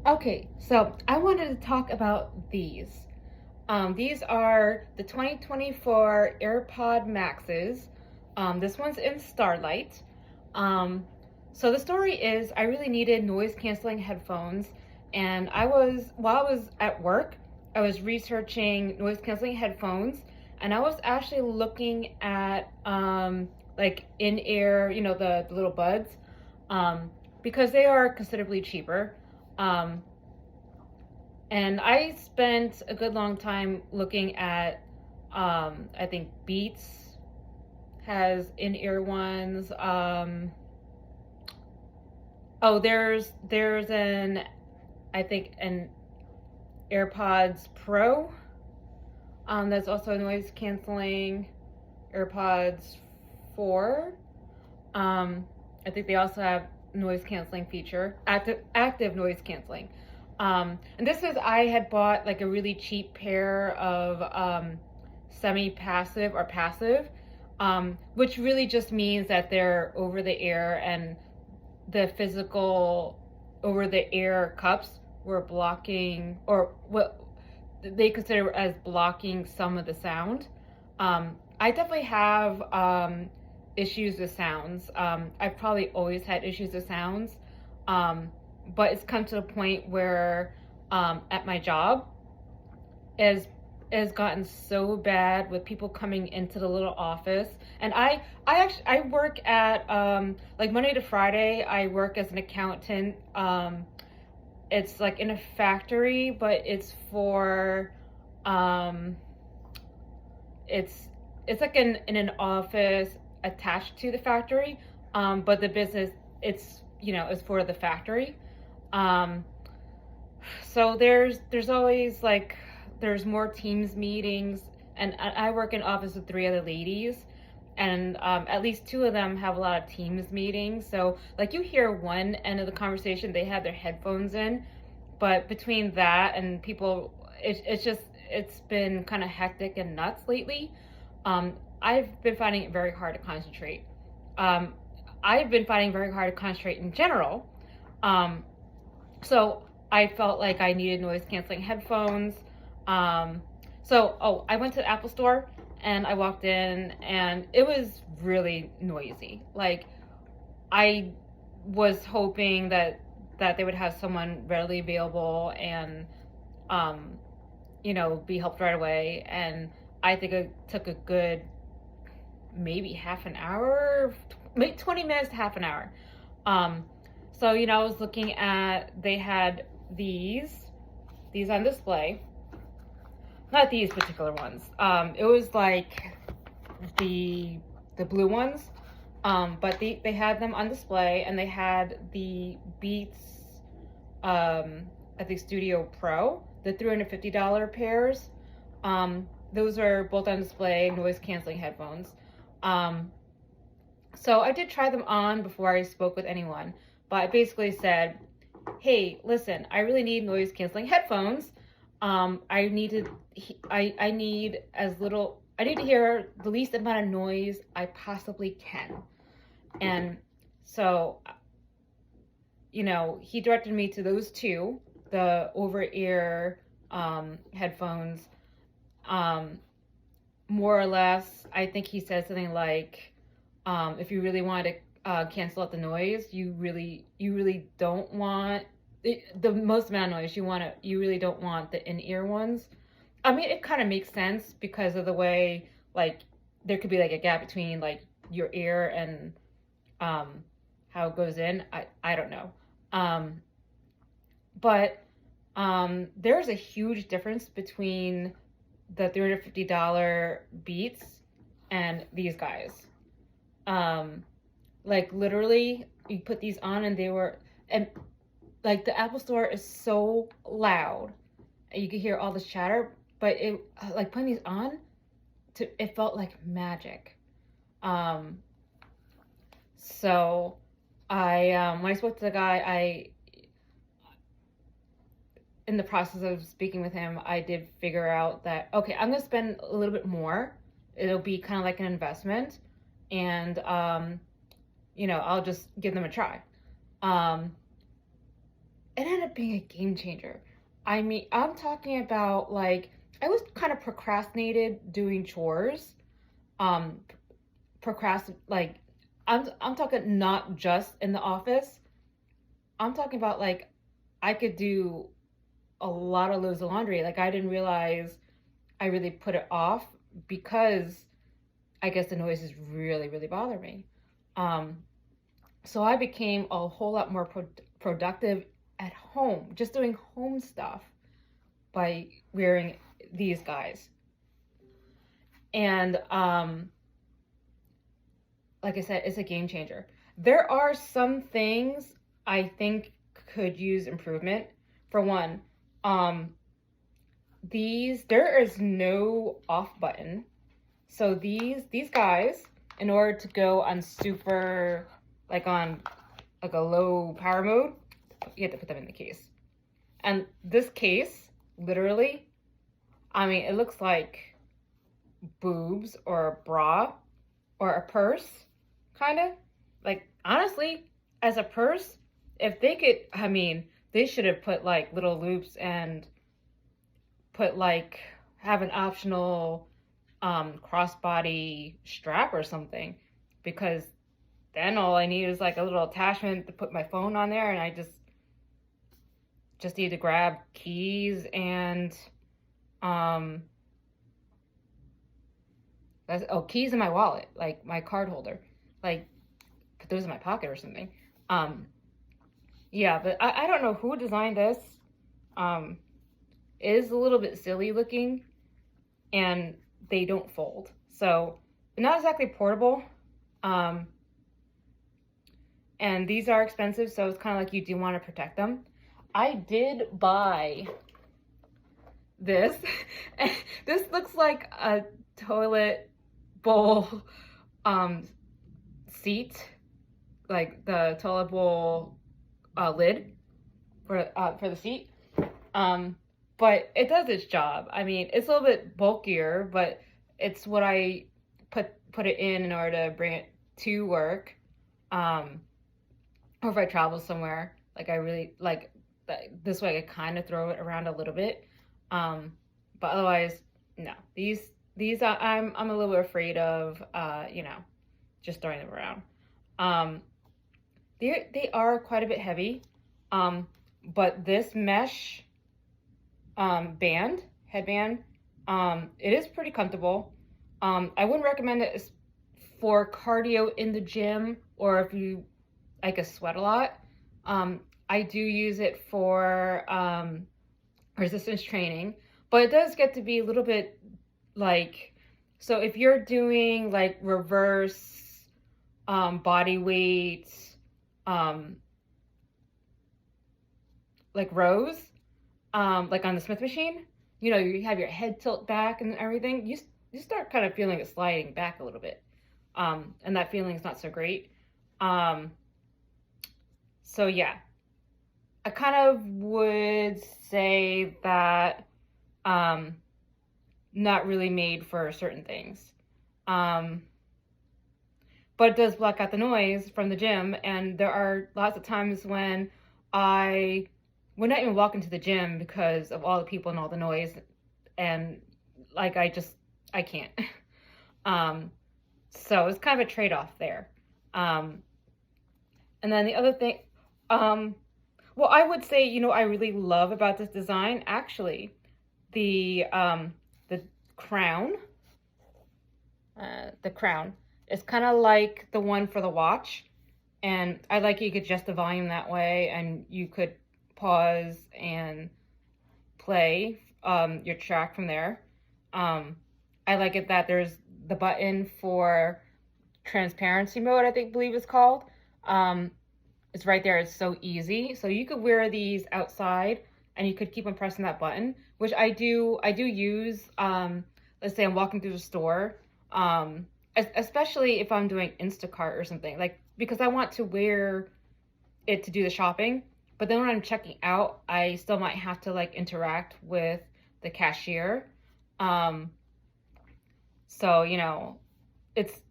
Okay, so I wanted to talk about these. These are the 2024 AirPod Maxes. This one's in Starlight. Um, so the story is I really needed noise canceling headphones, and while I was at work, I was researching noise canceling headphones, and I was actually looking at like in-ear, the little buds, because they are considerably cheaper. Um, and I spent a good long time looking at, I think Beats has in-ear ones. Oh, there's I think an AirPods Pro. That's also noise canceling. AirPods 4. Um, I think they also have noise canceling feature, active noise canceling. And this is I had bought like a really cheap pair of semi-passive or passive, which really just means that they're over the air and the physical over the air cups were blocking or what they consider as blocking some of the sound. I definitely have issues with sounds. I've probably always had issues with sounds, but it's come to the point where at my job is has gotten so bad with people coming into the little office. And I work at like Monday to Friday I work as an accountant. It's like in a factory, but it's for um it's it's like in an office attached to the factory, but the business it's is for the factory. um so there's always like there's more teams meetings, and I work in office with three other ladies, and at least two of them have a lot of teams meetings. So like you hear one end of the conversation, they have their headphones in, but between that and people, it's just it's been kind of hectic and nuts lately. um, I've been finding it very hard to concentrate. um, I've been finding it very hard to concentrate in general. um, so I felt like I needed noise canceling headphones. Um, I went to the Apple store and I walked in and it was really noisy. Like I was hoping that they would have someone readily available and um, be helped right away. And I think it took a good maybe half an hour, maybe 20 minutes to half an hour. Um, I was looking at, they had these on display. Not these particular ones. It was like the the blue ones. But they had them on display, and they had the Beats, I think Studio Pro, the $350 pairs. Those are both on display, noise canceling headphones. Um, so I did try them on before I spoke with anyone, but I basically said, "Hey, listen, I really need noise canceling headphones. I need to, I need as little, I need to hear the least amount of noise I possibly can." And so, he directed me to those two, the over-ear headphones. Um, More or less, I think he said something like, if you really want to cancel out the noise, you really don't want the most amount of noise. You really don't want the in-ear ones. I mean, it kind of makes sense because of the way, like, there could be like a gap between like your ear and how it goes in. I don't know. Um, but there's a huge difference between the $350 Beats and these guys. Um, like literally, you put these on and and like the Apple Store is so loud, and you could hear all this chatter. But it like putting these on, it felt like magic. Um, so when I spoke to the guy, I in the process of speaking with him, I did figure out that okay, I'm gonna spend a little bit more. It'll be kind of like an investment, and I'll just give them a try. Um, it ended up being a game changer. I mean, I'm talking about like I was kind of procrastinated doing chores. Um, like I'm talking not just in the office. I'm talking about like I could do a lot of loads of laundry. Like I didn't realize I really put it off because I guess the noises really, really bother me. Um, so I became a whole lot more productive at home, just doing home stuff by wearing these guys. And like I said, it's a game changer. There are some things I think could use improvement. For one, um, there is no off button. So these guys, in order to go on super, like on like a low power mode, you have to put them in the case. And this case, literally, I mean, it looks like boobs or a bra or a purse, kind of. Like, honestly, as a purse, if they could, I mean, they should have put like little loops and put like, have an optional crossbody strap or something, because then all I need is like a little attachment to put my phone on there, and I just need to grab keys and keys in my wallet, like my card holder, like put those in my pocket or something. Yeah, but I don't know who designed this. It is a little bit silly looking, and they don't fold, so not exactly portable. And these are expensive, so it's kind of like you do want to protect them. I did buy this. This looks like a toilet bowl seat, like the toilet bowl lid for the seat. But it does its job. I mean, it's a little bit bulkier, but it's what I put it in order to bring it to work. Or if I travel somewhere, like I really like this way I could kind of throw it around a little bit. But otherwise, no. These I'm a little bit afraid of just throwing them around. They are quite a bit heavy. But this mesh headband, it is pretty comfortable. I wouldn't recommend it for cardio in the gym, or if you like a sweat a lot. I do use it for resistance training, but it does get to be a little bit like, so if you're doing like reverse body weight, like rows, like on the Smith machine, you have your head tilt back and everything, you start kind of feeling it sliding back a little bit. And that feeling is not so great. So yeah, I kind of would say that not really made for certain things. But it does block out the noise from the gym, and there are lots of times when I would not even walk into the gym because of all the people and all the noise, and like I can't. So it's kind of a trade-off there. And then the other thing, well, I would say, I really love about this design, actually, the crown. The crown is kind of like the one for the watch, and I like you could adjust the volume that way, and you could pause and play your track from there. I like it that there's the button for transparency mode, believe it's called. It's right there. It's so easy. So you could wear these outside, and you could keep on pressing that button, which I do use. Let's say I'm walking through the store, especially if I'm doing Instacart or something, like, because I want to wear it to do the shopping. But then when I'm checking out, I still might have to like interact with the cashier. So, it's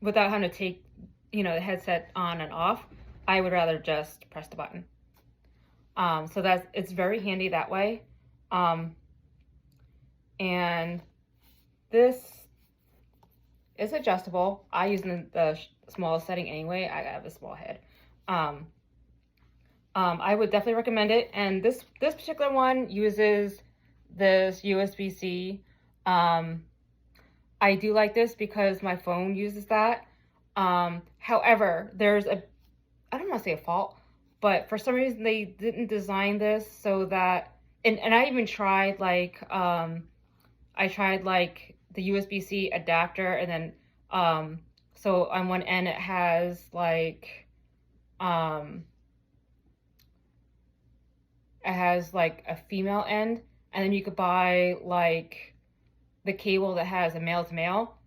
without having to take, the headset on and off. I would rather just press the button. So it's very handy that way. Um, and this is adjustable. I use the smallest setting anyway. I have a small head. I would definitely recommend it. And this particular one uses this USB-C. I do like this because my phone uses that. However, I don't want to say a fault, but for some reason they didn't design this so that, and I even tried I tried like the USB-C adapter, and then so on one end it has um a female end, and then you could buy like the cable that has a male to male,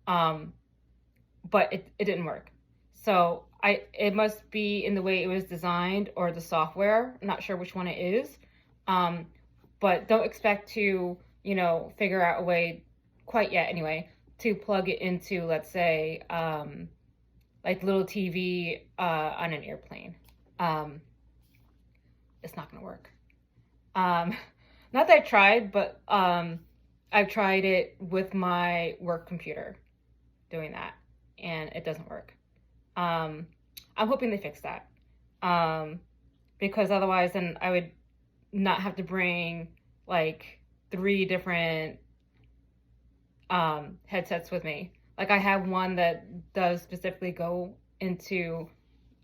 but it didn't work. So it must be in the way it was designed or the software. I'm not sure which one it is. But don't expect to, figure out a way quite yet anyway, to plug it into, let's say, like little TV on an airplane. It's not going to work. Not that I tried, but I've tried it with my work computer doing that, and it doesn't work. I'm hoping they fix that, because otherwise then I would not have to bring like 3 different headsets with me. Like I have one that does specifically go into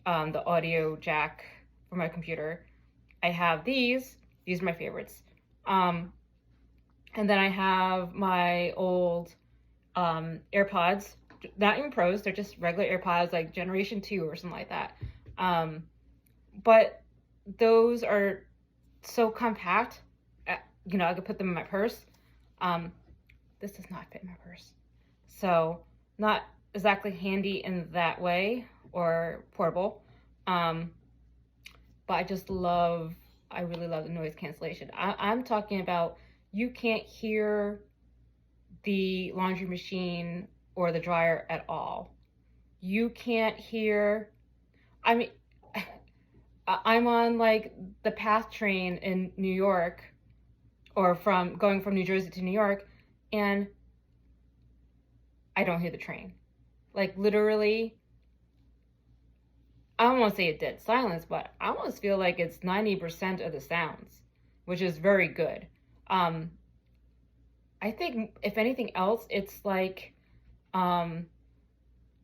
the audio jack for my computer. I have these are my favorites. And then I have my old AirPods, not even Pros, they're just regular AirPods, like Generation 2 or something like that. But those are so compact, I could put them in my purse. This does not fit in my purse. So not exactly handy in that way, or portable. But I really love the noise cancellation. I'm talking about, you can't hear the laundry machine or the dryer at all. You can't hear, I mean, I'm on like the PATH train in New York, or going from New Jersey to New York, and I don't hear the train. Like literally, I don't want to say a dead silence, but I almost feel like it's 90% of the sounds, which is very good. I think if anything else, it's like, I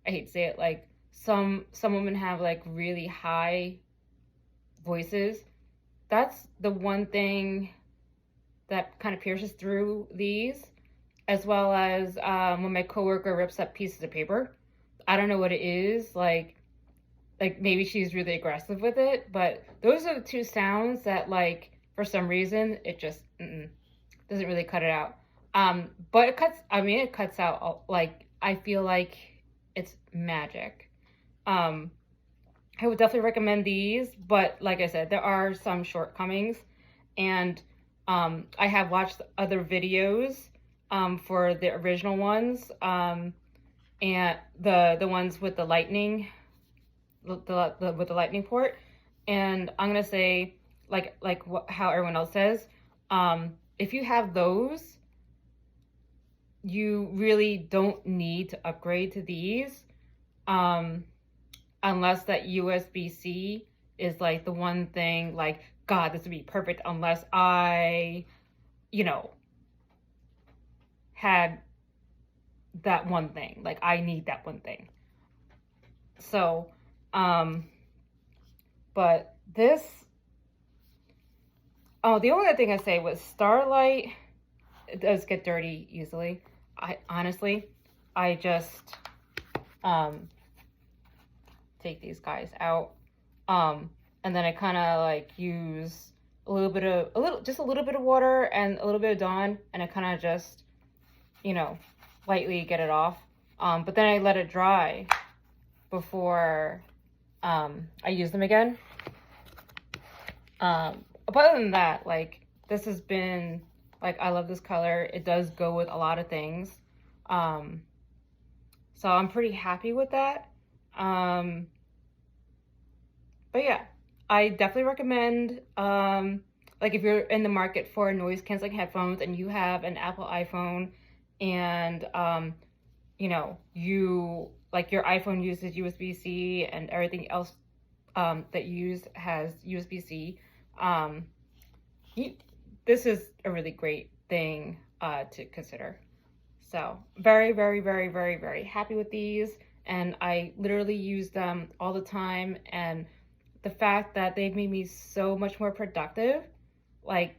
hate to say it, like some women have like really high voices. That's the one thing that kind of pierces through these, as well as when my coworker rips up pieces of paper. I don't know what it is, like maybe she's really aggressive with it, but those are the 2 sounds that, like, for some reason it just doesn't really cut it out. But it cuts out, like, I feel like it's magic. I would definitely recommend these, but like I said, there are some shortcomings, and I have watched other videos for the original ones, and the ones with the lightning, with the lightning port, and I'm gonna say, how everyone else says, if you have those, you really don't need to upgrade to these, unless that USB-C is like the one thing, like, God, this would be perfect unless I, had that one thing. Like, I need that one thing. So, but this, the only other thing I say was Starlight, it does get dirty easily. I just, take these guys out. And then I kind of like use just a little bit of water and a little bit of Dawn, and I kind of just, lightly get it off. But then I let it dry before I use them again. But other than that, like, this has been, like, I love this color. It does go with a lot of things. So I'm pretty happy with that. But yeah, I definitely recommend, like if you're in the market for noise canceling headphones and you have an Apple iPhone and, you know, you, like your iPhone uses USB-C and everything else, that you use has USB-C, um, you, this is a really great thing, to consider. So very, very, very, very, very happy with these. And I literally use them all the time. And the fact that they've made me so much more productive, like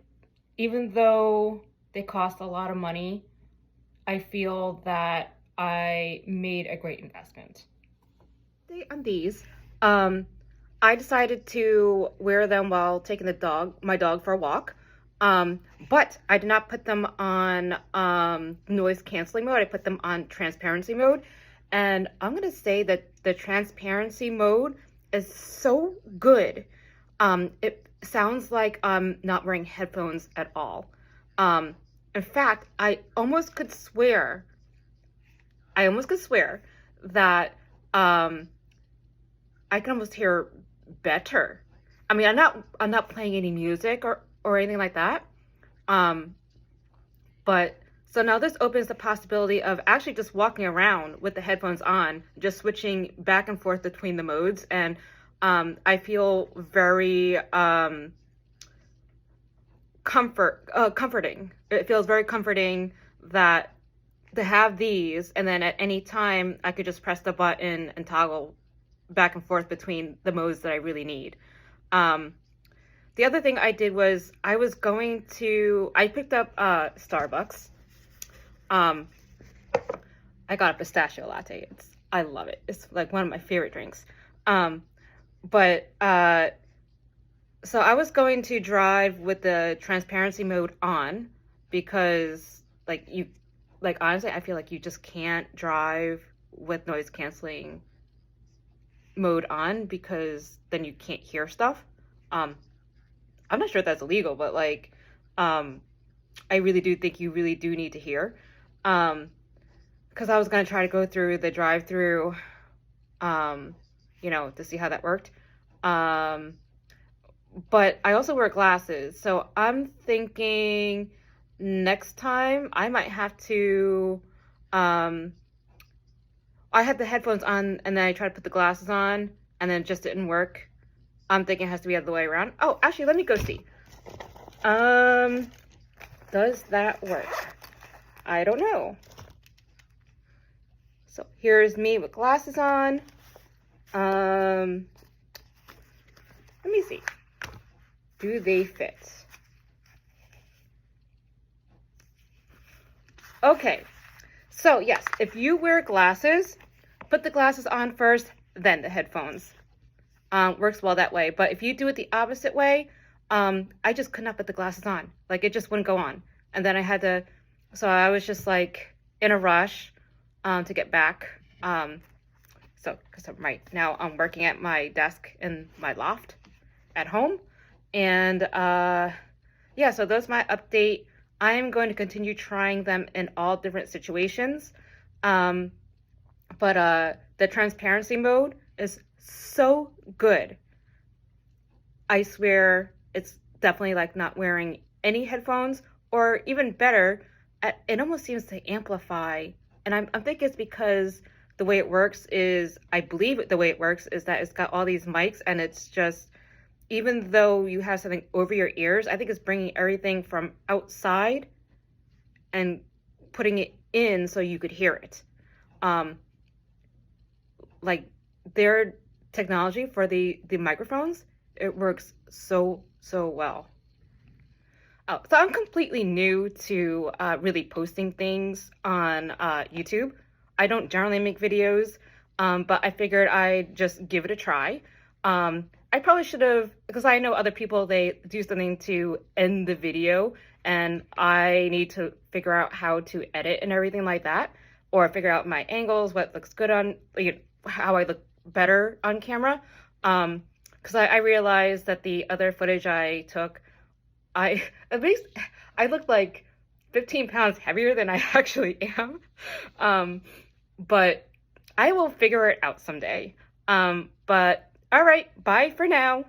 even though they cost a lot of money, I feel that I made a great investment. On these, um, I decided to wear them while taking my dog for a walk. Um, but I did not put them on noise canceling mode. I put them on transparency mode. And I'm going to say that the transparency mode is so good. It sounds like I'm not wearing headphones at all. In fact, I almost could swear that I can almost hear better. I mean, I'm not playing any music or anything like that. But so now this opens the possibility of actually just walking around with the headphones on, just switching back and forth between the modes. And I feel very comforting. It feels very comforting that to have these, and then at any time I could just press the button and toggle back and forth between the modes that I really need. The other thing I did was I picked up Starbucks. I got a pistachio latte. I love it. It's like one of my favorite drinks. So I was going to drive with the transparency mode on because honestly, I feel like you just can't drive with noise canceling mode on because then you can't hear stuff. I'm not sure if that's illegal, but I really do think you really do need to hear. Because I was gonna try to go through the drive-through, to see how that worked. But I also wear glasses, so I'm thinking next time I might have to. I had the headphones on and then I tried to put the glasses on and then it just didn't work. I'm thinking it has to be the other way around. Oh, actually, let me go see. Does that work? I don't know. So here's me with glasses on. Let me see. Do they fit? Okay. So yes, if you wear glasses, put the glasses on first, then the headphones. Works well that way. But if you do it the opposite way, I just could not put the glasses on. Like it just wouldn't go on. And then so I was just like in a rush to get back. Because right now I'm working at my desk in my loft at home. And yeah, so that's my update. I am going to continue trying them in all different situations. But the transparency mode is so good. I swear it's definitely like not wearing any headphones, or even better, it almost seems to amplify. And I'm thinking it's because the way it works is, I believe the way it works is that it's got all these mics and it's just, even though you have something over your ears, I think it's bringing everything from outside and putting it in so you could hear it. Like their technology for the microphones, it works so well. Oh, so I'm completely new to really posting things on YouTube. I don't generally make videos, but I figured I'd just give it a try. I probably should have, because I know other people, they do something to end the video and I need to figure out how to edit and everything like that, or figure out my angles, what looks good on, how I look better on camera. Because I realized that the other footage I took, I looked like 15 pounds heavier than I actually am. But I will figure it out someday. But all right, bye for now.